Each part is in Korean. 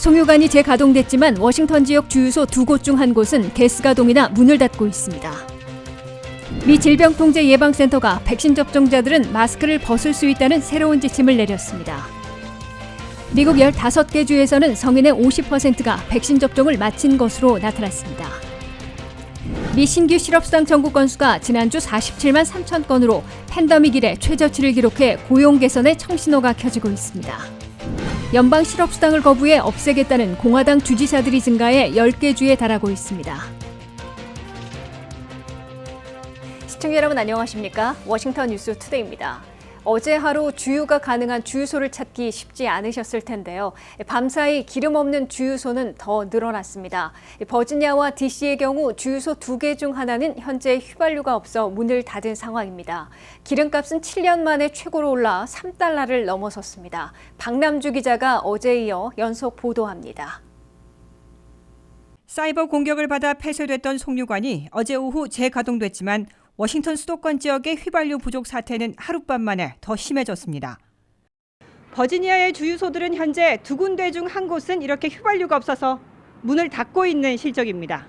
송유관이 재가동됐지만 워싱턴 지역 주유소 2곳 중 한 곳은 가스 가동이나 문을 닫고 있습니다. 미 질병통제예방센터가 백신 접종자들은 마스크를 벗을 수 있다는 새로운 지침을 내렸습니다. 미국 15개 주에서는 성인의 50%가 백신 접종을 마친 것으로 나타났습니다. 미 신규 실업수당 청구 건수가 지난주 47만 3천 건으로 팬데믹 이래 최저치를 기록해 고용 개선에 청신호가 켜지고 있습니다. 연방 실업수당을 거부해 없애겠다는 공화당 주지사들이 증가해 10개 주에 달하고 있습니다. 시청자 여러분 안녕하십니까? 워싱턴 뉴스 투데이입니다. 어제 하루 주유가 가능한 주유소를 찾기 쉽지 않으셨을 텐데요. 밤사이 기름 없는 주유소는 더 늘어났습니다. 버지니아와 DC의 경우 주유소 2개 중 하나는 현재 휘발유가 없어 문을 닫은 상황입니다. 기름값은 7년 만에 최고로 올라 $3를 넘어섰습니다. 박남주 기자가 어제에 이어 연속 보도합니다. 사이버 공격을 받아 폐쇄됐던 송유관이 어제 오후 재가동됐지만 워싱턴 수도권 지역의 휘발유 부족 사태는 하룻밤 만에 더 심해졌습니다. 버지니아의 주유소들은 현재 2군데 중 한 곳은 이렇게 휘발유가 없어서 문을 닫고 있는 실정입니다.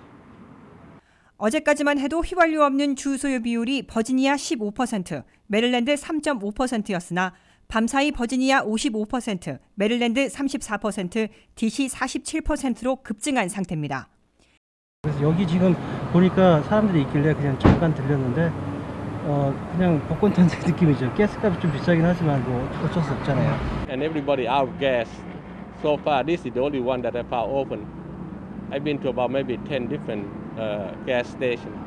어제까지만 해도 휘발유 없는 주유소의 비율이 버지니아 15%, 메릴랜드 3.5%였으나 밤사이 버지니아 55%, 메릴랜드 34%, DC 47%로 급증한 상태입니다. 그래서 여기 지금 보니까 사람들이 있길래 그냥 잠깐 들렸는데 그냥 복권 탄생 느낌이죠. 가스값이 좀 비싸긴 하지만 뭐 어쩔 수 없잖아요. And everybody out of gas. So far, this is the only one that I found open. I've been to about maybe 10 different gas stations.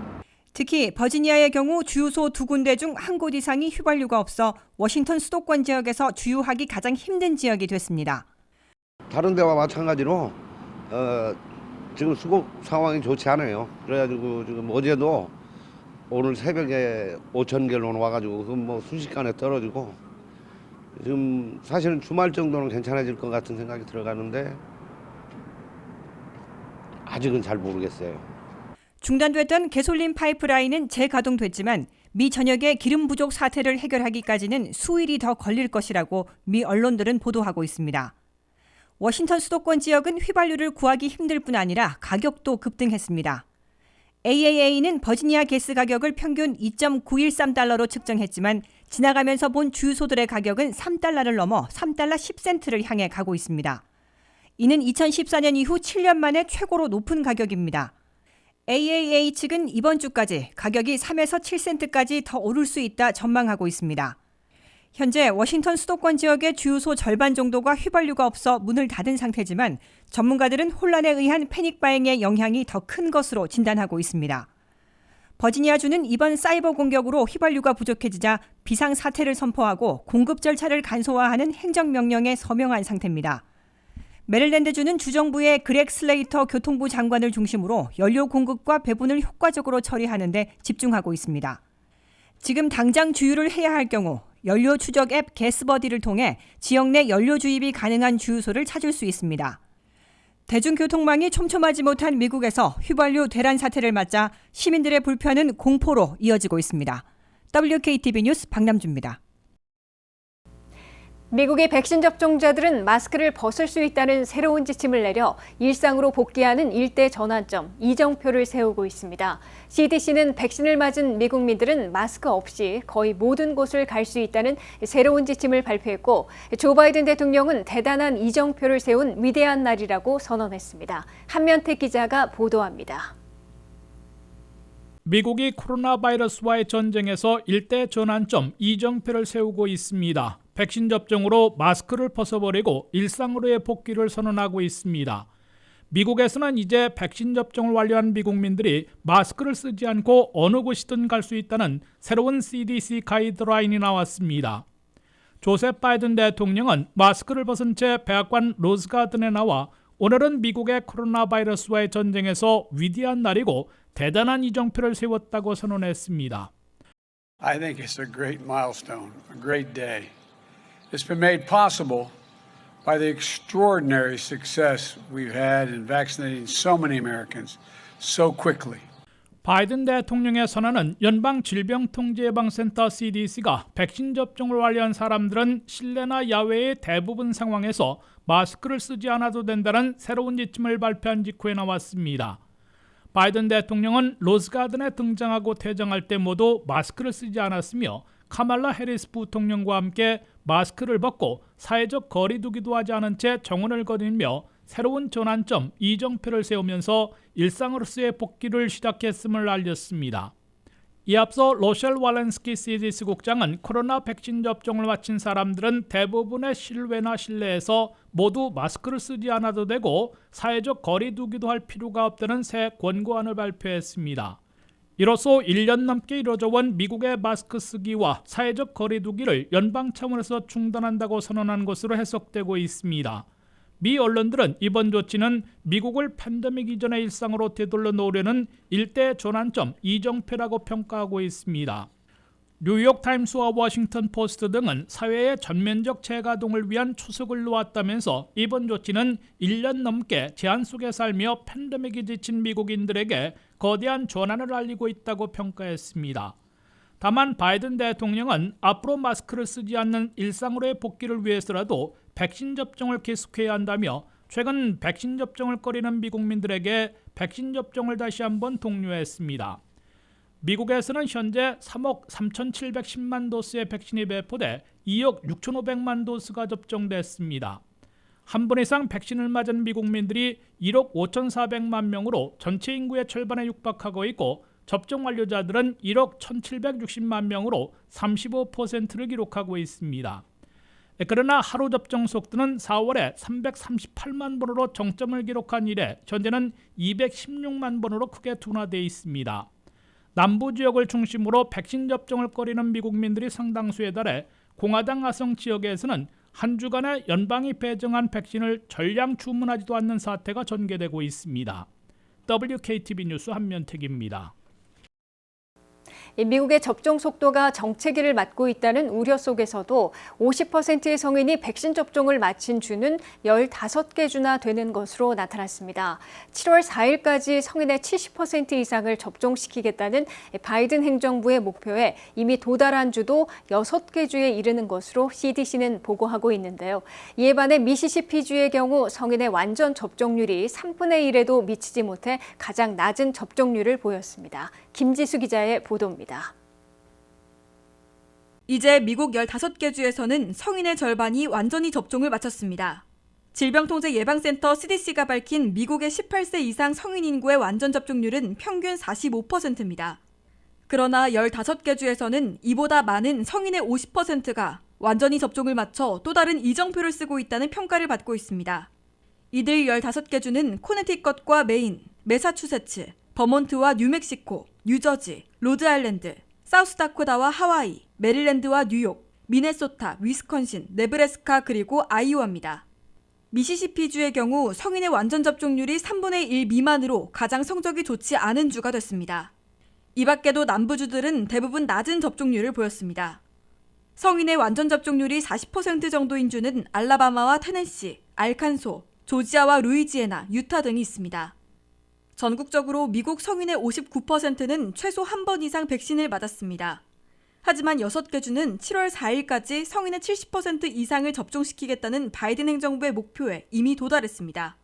특히 버지니아의 경우 주유소 2군데 중 한 곳 이상이 휘발유가 없어 워싱턴 수도권 지역에서 주유하기 가장 힘든 지역이 됐습니다. 다른 데와 마찬가지로 지금 수급 상황이 좋지 않아요. 그래가지고 지금 어제도 오늘 새벽에 5,000갤론 와가지고 그건 뭐 순식간에 떨어지고 지금 사실은 주말 정도는 괜찮아질 것 같은 생각이 들어가는데 아직은 잘 모르겠어요. 중단됐던 가솔린 파이프라인은 재가동됐지만 미 전역의 기름 부족 사태를 해결하기까지는 수일이 더 걸릴 것이라고 미 언론들은 보도하고 있습니다. 워싱턴 수도권 지역은 휘발유를 구하기 힘들 뿐 아니라 가격도 급등했습니다. AAA는 버지니아 가스 가격을 평균 2.913달러로 측정했지만 지나가면서 본 주유소들의 가격은 $3를 넘어 $3 10센트를 향해 가고 있습니다. 이는 2014년 이후 7년 만에 최고로 높은 가격입니다. AAA 측은 이번 주까지 가격이 3에서 7센트까지 더 오를 수 있다 전망하고 있습니다. 현재 워싱턴 수도권 지역의 주유소 절반 정도가 휘발유가 없어 문을 닫은 상태지만 전문가들은 혼란에 의한 패닉 바잉의 영향이 더 큰 것으로 진단하고 있습니다. 버지니아주는 이번 사이버 공격으로 휘발유가 부족해지자 비상사태를 선포하고 공급 절차를 간소화하는 행정명령에 서명한 상태입니다. 메릴랜드주는 주정부의 그렉 슬레이터 교통부 장관을 중심으로 연료 공급과 배분을 효과적으로 처리하는 데 집중하고 있습니다. 지금 당장 주유를 해야 할 경우 연료 추적 앱 가스버디를 통해 지역 내 연료 주입이 가능한 주유소를 찾을 수 있습니다. 대중교통망이 촘촘하지 못한 미국에서 휘발유 대란 사태를 맞자 시민들의 불편은 공포로 이어지고 있습니다. WKTV 뉴스 박남주입니다. 미국의 백신 접종자들은 마스크를 벗을 수 있다는 새로운 지침을 내려 일상으로 복귀하는 일대 전환점, 이정표를 세우고 있습니다. CDC는 백신을 맞은 미국민들은 마스크 없이 거의 모든 곳을 갈 수 있다는 새로운 지침을 발표했고 조 바이든 대통령은 대단한 이정표를 세운 위대한 날이라고 선언했습니다. 한면택 기자가 보도합니다. 미국이 코로나 바이러스와의 전쟁에서 일대 전환점 이정표를 세우고 있습니다. 백신 접종으로 마스크를 벗어버리고 일상으로의 복귀를 선언하고 있습니다. 미국에서는 이제 백신 접종을 완료한 미국민들이 마스크를 쓰지 않고 어느 곳이든 갈 수 있다는 새로운 CDC 가이드라인이 나왔습니다. 조셉 바이든 대통령은 마스크를 벗은 채 백악관 로즈가든에 나와 오늘은 미국의 코로나 바이러스와의 전쟁에서 위대한 날이고 대단한 이정표를 세웠다고 선언했습니다. I think it's a great milestone, a great day. It's been made possible by the extraordinary success we've had in vaccinating so many Americans so quickly. 바이든 대통령의 선언은 연방질병통제예방센터 CDC가 백신 접종을 완료한 사람들은 실내나 야외의 대부분 상황에서 마스크를 쓰지 않아도 된다는 새로운 지침을 발표한 직후에 나왔습니다. 바이든 대통령은 로즈가든에 등장하고 퇴장할 때 모두 마스크를 쓰지 않았으며 카말라 해리스 부통령과 함께 마스크를 벗고 사회적 거리 두기도 하지 않은 채 정원을 거닐며 새로운 전환점 이정표를 세우면서 일상으로서의 복귀를 시작했음을 알렸습니다. 이 앞서 로셸 왈렌스키 CDC 국장은 코로나 백신 접종을 마친 사람들은 대부분의 실외나 실내에서 모두 마스크를 쓰지 않아도 되고 사회적 거리 두기도 할 필요가 없다는 새 권고안을 발표했습니다. 이로써 1년 넘게 이뤄져 온 미국의 마스크 쓰기와 사회적 거리 두기를 연방 차원에서 중단한다고 선언한 것으로 해석되고 있습니다. 미 언론들은 이번 조치는 미국을 팬데믹 이전의 일상으로 되돌려 놓으려는 일대 전환점 이정표라고 평가하고 있습니다. 뉴욕타임스와 워싱턴 포스트 등은 사회의 전면적 재가동을 위한 추석을 놓았다면서 이번 조치는 1년 넘게 제한 속에 살며 팬데믹에 지친 미국인들에게 거대한 전환을 알리고 있다고 평가했습니다. 다만 바이든 대통령은 앞으로 마스크를 쓰지 않는 일상으로의 복귀를 위해서라도 백신 접종을 계속해야 한다며 최근 백신 접종을 꺼리는 미국민들에게 백신 접종을 다시 한번 독려했습니다. 미국에서는 현재 3억 3,710만 도스의 백신이 배포돼 2억 6,500만 도스가 접종됐습니다. 한 번 이상 백신을 맞은 미국민들이 1억 5,400만 명으로 전체 인구의 절반에 육박하고 있고 접종 완료자들은 1억 1,760만 명으로 35%를 기록하고 있습니다. 그러나 하루 접종 속도는 4월에 338만 번으로 정점을 기록한 이래 현재는 216만 번으로 크게 둔화되어 있습니다. 남부 지역을 중심으로 백신 접종을 꺼리는 미국민들이 상당수에 달해 공화당 아성 지역에서는 한 주간에 연방이 배정한 백신을 전량 주문하지도 않는 사태가 전개되고 있습니다. WKTV 뉴스 한면택입니다. 미국의 접종 속도가 정체기를 맞고 있다는 우려 속에서도 50%의 성인이 백신 접종을 마친 주는 15개 주나 되는 것으로 나타났습니다. 7월 4일까지 성인의 70% 이상을 접종시키겠다는 바이든 행정부의 목표에 이미 도달한 주도 6개 주에 이르는 것으로 CDC는 보고하고 있는데요. 이에 반해 미시시피주의 경우 성인의 완전 접종률이 3분의 1에도 미치지 못해 가장 낮은 접종률을 보였습니다. 김지수 기자의 보도입니다. 이제 미국 15개 주에서는 성인의 절반이 완전히 접종을 마쳤습니다. 질병통제예방센터 CDC가 밝힌 미국의 18세 이상 성인 인구의 완전 접종률은 평균 45%입니다. 그러나 15개 주에서는 이보다 많은 성인의 50%가 완전히 접종을 마쳐 또 다른 이정표를 쓰고 있다는 평가를 받고 있습니다. 이들 15개 주는 코네티컷과 메인, 매사추세츠, 버몬트와 뉴멕시코, 뉴저지, 로드아일랜드, 사우스다코타와 하와이, 메릴랜드와 뉴욕, 미네소타, 위스콘신, 네브래스카 그리고 아이오와입니다. 미시시피주의 경우 성인의 완전 접종률이 3분의 1 미만으로 가장 성적이 좋지 않은 주가 됐습니다. 이 밖에도 남부주들은 대부분 낮은 접종률을 보였습니다. 성인의 완전 접종률이 40% 정도인 주는 알라바마와 테네시, 알칸소, 조지아와 루이지애나, 유타 등이 있습니다. 전국적으로 미국 성인의 59%는 최소 한 번 이상 백신을 맞았습니다. 하지만 6개 주는 7월 4일까지 성인의 70% 이상을 접종시키겠다는 바이든 행정부의 목표에 이미 도달했습니다.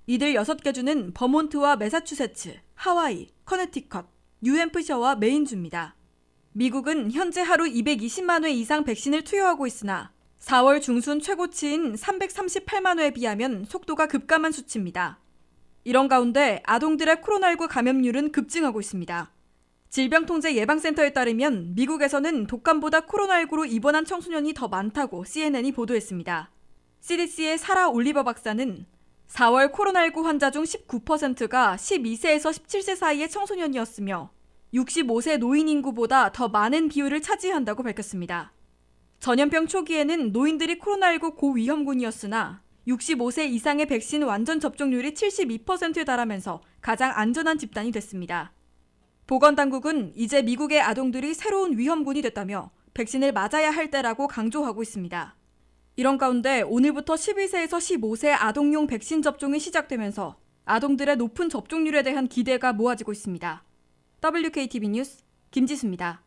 이들 6개 주는 버몬트와 매사추세츠, 하와이, 커네티컷, 뉴햄프셔와 메인주입니다. 미국은 현재 하루 220만 회 이상 백신을 투여하고 있으나 4월 중순 최고치인 338만 회에 비하면 속도가 급감한 수치입니다. 이런 가운데 아동들의 코로나19 감염률은 급증하고 있습니다. 질병통제예방센터에 따르면 미국에서는 독감보다 코로나19로 입원한 청소년이 더 많다고 CNN이 보도했습니다. CDC의 사라 올리버 박사는 4월 코로나19 환자 중 19%가 12세에서 17세 사이의 청소년이었으며 65세 노인 인구보다 더 많은 비율을 차지한다고 밝혔습니다. 전염병 초기에는 노인들이 코로나19 고위험군이었으나 65세 이상의 백신 완전 접종률이 72%에 달하면서 가장 안전한 집단이 됐습니다. 보건당국은 이제 미국의 아동들이 새로운 위험군이 됐다며 백신을 맞아야 할 때라고 강조하고 있습니다. 이런 가운데 오늘부터 12세에서 15세 아동용 백신 접종이 시작되면서 아동들의 높은 접종률에 대한 기대가 모아지고 있습니다. WKTV 뉴스 김지수입니다.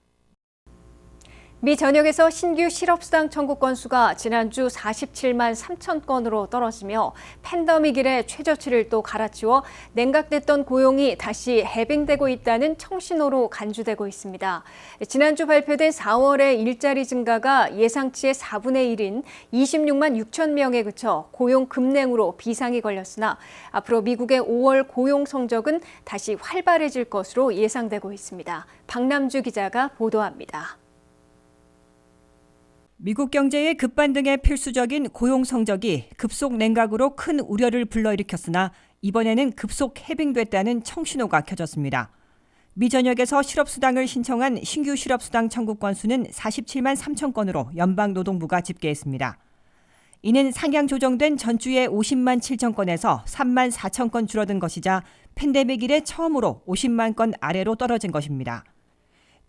미 전역에서 신규 실업수당 청구 건수가 지난주 47만 3천 건으로 떨어지며 팬데믹 이래 최저치를 또 갈아치워 냉각됐던 고용이 다시 해빙되고 있다는 청신호로 간주되고 있습니다. 지난주 발표된 4월의 일자리 증가가 예상치의 4분의 1인 26만 6천 명에 그쳐 고용 급냉으로 비상이 걸렸으나 앞으로 미국의 5월 고용 성적은 다시 활발해질 것으로 예상되고 있습니다. 박남주 기자가 보도합니다. 미국 경제의 급반등에 필수적인 고용 성적이 급속 냉각으로 큰 우려를 불러일으켰으나 이번에는 급속 해빙됐다는 청신호가 켜졌습니다. 미 전역에서 실업수당을 신청한 신규 실업수당 청구 건수는 47만 3천 건으로 연방노동부가 집계했습니다. 이는 상향 조정된 전주의 50만 7천 건에서 3만 4천 건 줄어든 것이자 팬데믹 이래 처음으로 50만 건 아래로 떨어진 것입니다.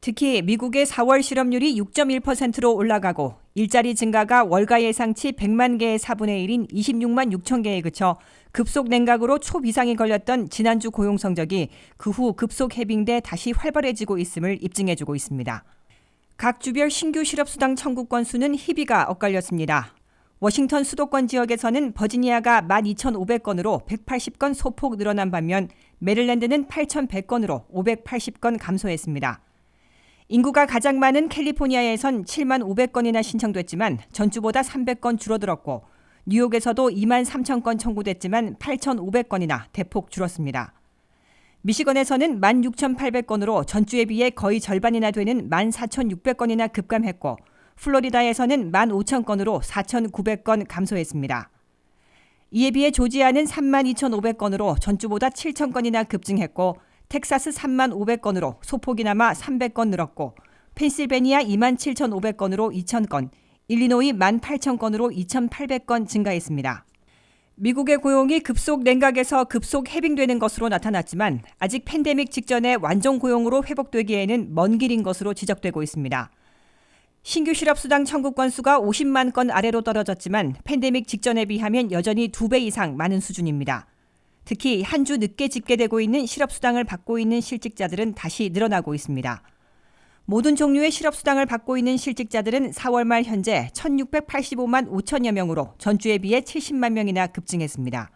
특히 미국의 4월 실업률이 6.1%로 올라가고 일자리 증가가 월가 예상치 100만 개의 4분의 1인 26만 6천 개에 그쳐 급속 냉각으로 초비상이 걸렸던 지난주 고용 성적이 그 후 급속 해빙돼 다시 활발해지고 있음을 입증해주고 있습니다. 각 주별 신규 실업수당 청구 건수는 희비가 엇갈렸습니다. 워싱턴 수도권 지역에서는 버지니아가 12,500건으로 180건 소폭 늘어난 반면 메릴랜드는 8,100건으로 580건 감소했습니다. 인구가 가장 많은 캘리포니아에선 7만 500건이나 신청됐지만 전주보다 300건 줄어들었고 뉴욕에서도 2만 3천 건 청구됐지만 8,500건이나 대폭 줄었습니다. 미시건에서는 16,800건으로 전주에 비해 거의 절반이나 되는 14,600건이나 급감했고 플로리다에서는 15,000건으로 4,900건 감소했습니다. 이에 비해 조지아는 32,500건으로 전주보다 7,000건이나 급증했고 텍사스 3만 500건으로 소폭이나마 300건 늘었고 펜실베니아 2만 7,500건으로 2,000건, 일리노이 1만 8,000건으로 2,800건 증가했습니다. 미국의 고용이 급속 냉각에서 급속 해빙되는 것으로 나타났지만 아직 팬데믹 직전의 완전 고용으로 회복되기에는 먼 길인 것으로 지적되고 있습니다. 신규 실업수당 청구 건수가 50만 건 아래로 떨어졌지만 팬데믹 직전에 비하면 여전히 2배 이상 많은 수준입니다. 특히 한 주 늦게 집계되고 있는 실업수당을 받고 있는 실직자들은 다시 늘어나고 있습니다. 모든 종류의 실업수당을 받고 있는 실직자들은 4월 말 현재 1,685만 5천여 명으로 전주에 비해 70만 명이나 급증했습니다.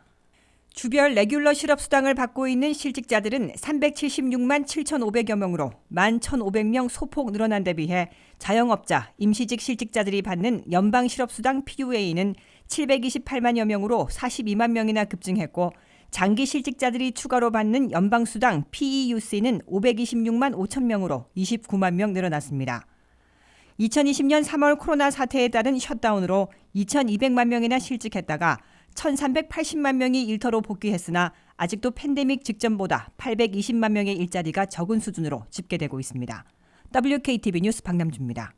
주별 레귤러 실업수당을 받고 있는 실직자들은 376만 7,500여 명으로 11,500명 소폭 늘어난 데 비해 자영업자, 임시직 실직자들이 받는 연방 실업수당 PUA는 728만여 명으로 42만 명이나 급증했고 장기 실직자들이 추가로 받는 연방수당 PEUC는 526만 5천 명으로 29만 명 늘어났습니다. 2020년 3월 코로나 사태에 따른 셧다운으로 2,200만 명이나 실직했다가 1,380만 명이 일터로 복귀했으나 아직도 팬데믹 직전보다 820만 명의 일자리가 적은 수준으로 집계되고 있습니다. WKTV 뉴스 박남주입니다.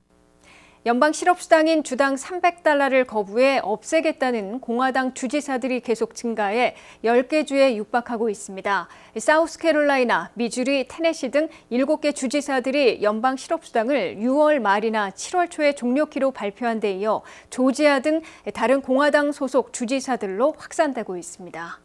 연방 실업수당인 주당 $300를 거부해 없애겠다는 공화당 주지사들이 계속 증가해 10개 주에 육박하고 있습니다. 사우스캐롤라이나, 미주리, 테네시 등 7개 주지사들이 연방 실업수당을 6월 말이나 7월 초에 종료키로 발표한 데 이어 조지아 등 다른 공화당 소속 주지사들로 확산되고 있습니다.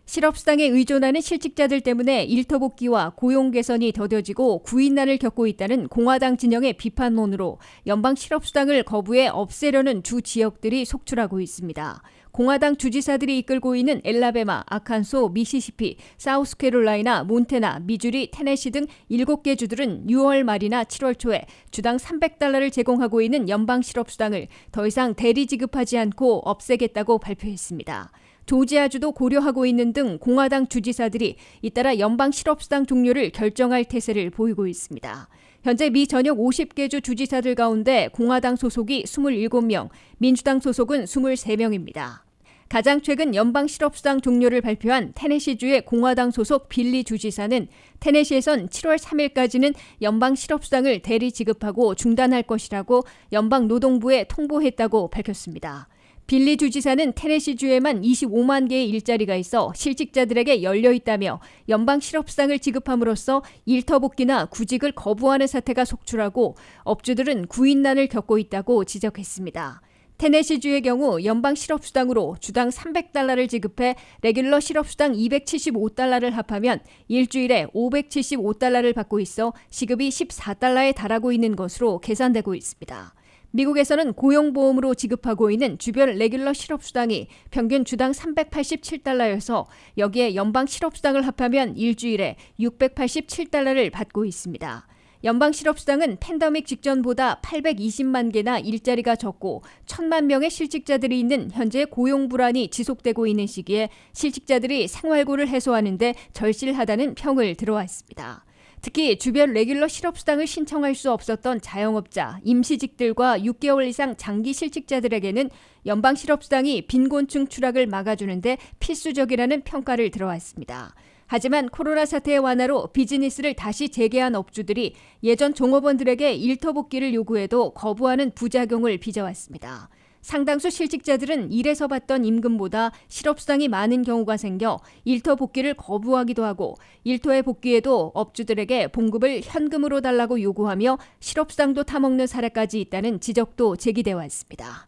실업수당에 의존하는 실직자들 때문에 일터 복귀와 고용 개선이 더뎌지고 구인난을 겪고 있다는 공화당 진영의 비판론으로 연방 실업수당을 거부해 없애려는 주 지역들이 속출하고 있습니다. 공화당 주지사들이 이끌고 있는 엘라베마, 아칸소, 미시시피, 사우스캐롤라이나, 몬태나, 미주리, 테네시 등 7개 주들은 6월 말이나 7월 초에 주당 $300를 제공하고 있는 연방 실업수당을 더 이상 대리 지급하지 않고 없애겠다고 발표했습니다. 조지아주도 고려하고 있는 등 공화당 주지사들이 잇따라 연방 실업수당 종료를 결정할 태세를 보이고 있습니다. 현재 미 전역 50개 주 주지사들 가운데 공화당 소속이 27명, 민주당 소속은 23명입니다. 가장 최근 연방 실업수당 종료를 발표한 테네시주의 공화당 소속 빌리 주지사는 테네시에선 7월 3일까지는 연방 실업수당을 대리 지급하고 중단할 것이라고 연방 노동부에 통보했다고 밝혔습니다. 빌리 주지사는 테네시주에만 25만 개의 일자리가 있어 실직자들에게 열려 있다며 연방 실업수당을 지급함으로써 일터 복귀나 구직을 거부하는 사태가 속출하고 업주들은 구인난을 겪고 있다고 지적했습니다. 테네시주의 경우 연방 실업수당으로 주당 $300를 지급해 레귤러 실업수당 $275를 합하면 일주일에 $575를 받고 있어 시급이 $14에 달하고 있는 것으로 계산되고 있습니다. 미국에서는 고용보험으로 지급하고 있는 주별 레귤러 실업수당이 평균 주당 $387여서 여기에 연방 실업수당을 합하면 일주일에 $687를 받고 있습니다. 연방 실업수당은 팬데믹 직전보다 820만 개나 일자리가 적고 1,000만 명의 실직자들이 있는 현재 고용 불안이 지속되고 있는 시기에 실직자들이 생활고를 해소하는 데 절실하다는 평을 들어왔습니다. 특히 주별 레귤러 실업수당을 신청할 수 없었던 자영업자, 임시직들과 6개월 이상 장기 실직자들에게는 연방 실업수당이 빈곤층 추락을 막아주는데 필수적이라는 평가를 들어왔습니다. 하지만 코로나 사태의 완화로 비즈니스를 다시 재개한 업주들이 예전 종업원들에게 일터 복귀를 요구해도 거부하는 부작용을 빚어왔습니다. 상당수 실직자들은 일에서 받던 임금보다 실업수당이 많은 경우가 생겨 일터 복귀를 거부하기도 하고 일터에 복귀해도 업주들에게 봉급을 현금으로 달라고 요구하며 실업수당도 타먹는 사례까지 있다는 지적도 제기돼 왔습니다.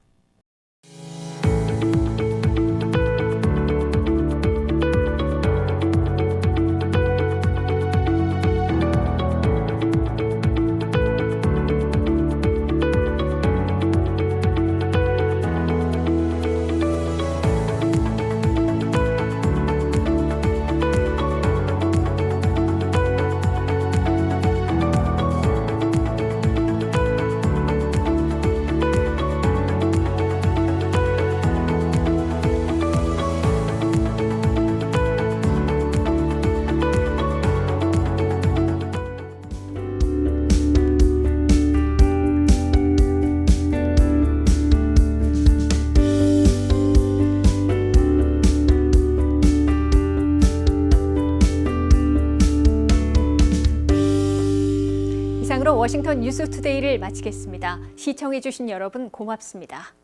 이상으로 워싱턴 뉴스투데이를 마치겠습니다. 시청해주신 여러분 고맙습니다.